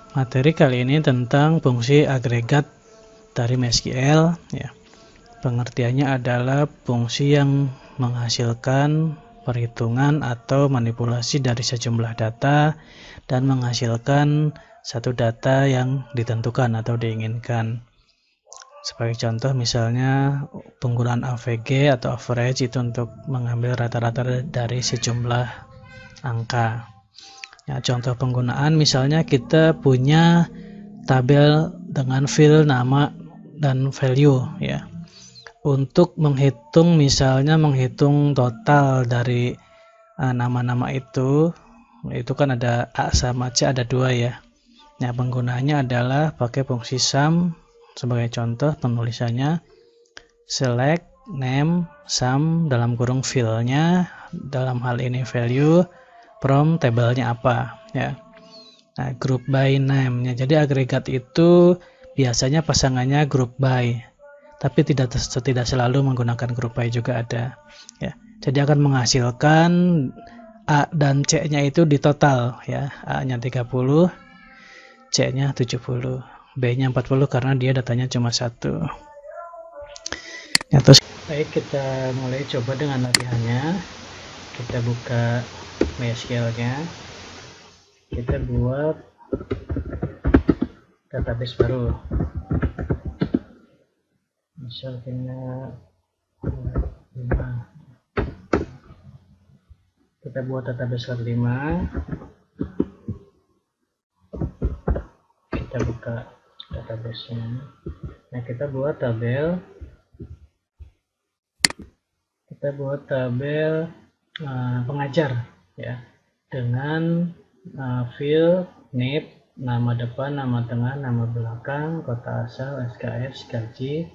Materi kali ini tentang fungsi agregat dari MySQL ya. Pengertiannya adalah fungsi yang menghasilkan perhitungan atau manipulasi dari sejumlah data dan menghasilkan satu data yang ditentukan atau diinginkan. Sebagai contoh misalnya penggunaan AVG atau average itu untuk mengambil rata-rata dari sejumlah angka. Ya, contoh penggunaan misalnya kita punya tabel dengan field nama dan value ya. Untuk menghitung misalnya menghitung total dari nama-nama itu kan ada A sama C, ada dua ya. Nah, penggunaannya adalah pakai fungsi sum. Sebagai contoh penulisannya select name sum dalam kurung field-nya, dalam hal ini value, from tabelnya apa ya. Nah, group by name-nya. Jadi agregat itu biasanya pasangannya group by, tapi tidak selalu menggunakan group by, juga ada ya. Jadi akan menghasilkan A dan C-nya itu di total ya. A-nya 30, C-nya 70, B-nya 40 karena dia datanya cuma satu. Ya, terus baik, kita mulai coba dengan latihannya. Kita buka MySQL-nya. Kita buat database baru. Misalnya 5. Kita buat database 5. Kita buka database-nya. Nah, kita buat tabel pengajar ya, dengan field name, nama depan, nama tengah, nama belakang, kota asal, SKS, gaji,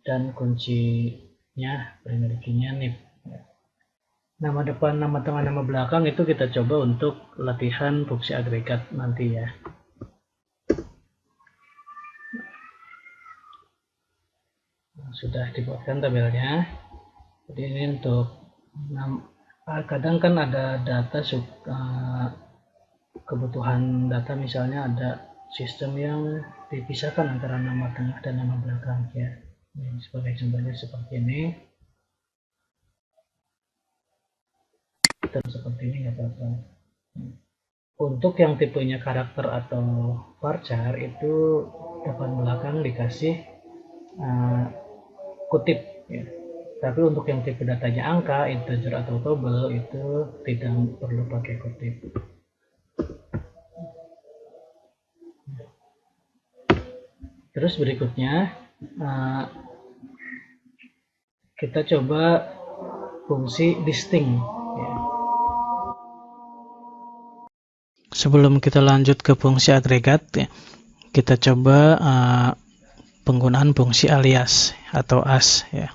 dan kuncinya primary key-nya NIP. Nama depan, nama tengah, nama belakang itu kita coba untuk latihan fungsi agregat nanti ya. Sudah dibuatkan tabelnya. Jadi ini untuk kadang kan ada data kebutuhan data, misalnya ada sistem yang dipisahkan antara nama tengah dan nama belakang ya. Ini sebagai contohnya seperti ini. Dan seperti ini nggak apa-apa. Untuk yang tipenya karakter atau varchar itu depan belakang dikasih kutip ya. Tapi untuk yang tipe datanya angka, integer atau table itu tidak perlu pakai kutip. Terus berikutnya kita coba fungsi distinct ya. Sebelum kita lanjut ke fungsi agregat ya, kita coba penggunaan fungsi alias atau as ya.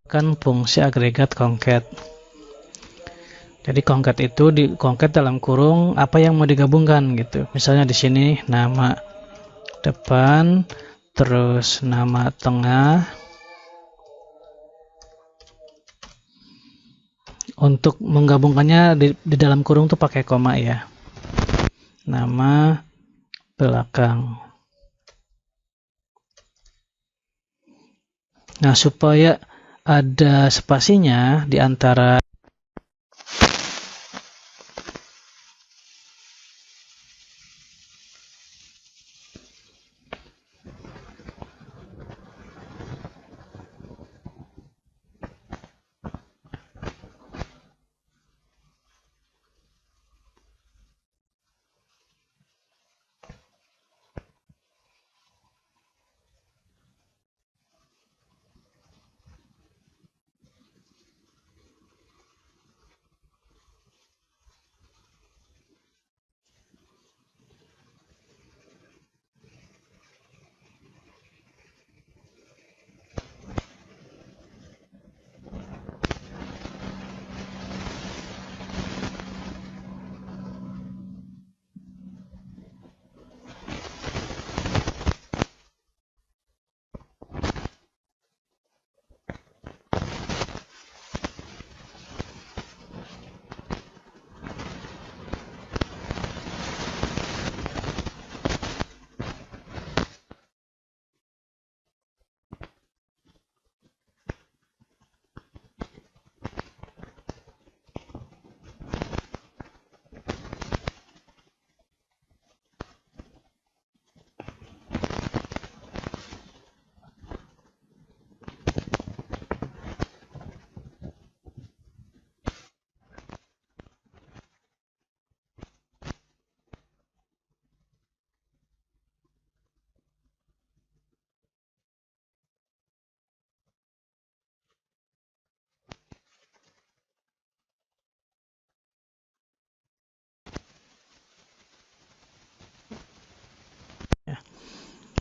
kan fungsi agregat concat. Jadi concat itu di concat dalam kurung apa yang mau digabungkan gitu. Misalnya di sini nama depan, terus nama tengah. Untuk menggabungkannya di dalam kurung tuh pakai koma ya. Nama belakang. Nah, supaya ada spasinya di antara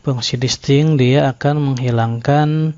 fungsi distinct, dia akan menghilangkan